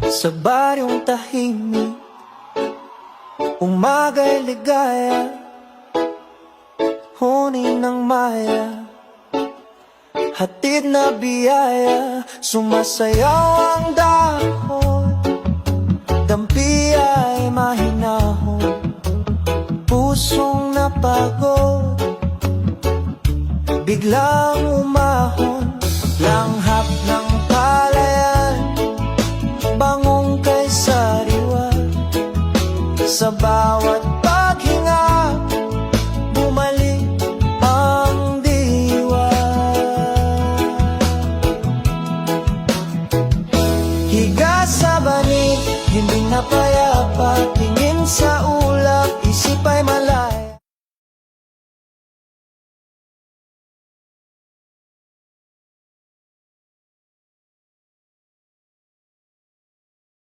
Sa baryong tahimik, umaga'y ligaya, huni ng maya, hatid na biyaya. Sumasayaw ang dahon, dampi ay mahinahon, pusong napagod, biglang umahon. Langhap ng palayan, bangong kay sariwa, sa bawat paghinga, bumalik ang diwa. Higa sa banig, hindi na payapa, tingin sa ulap, isip ay malay.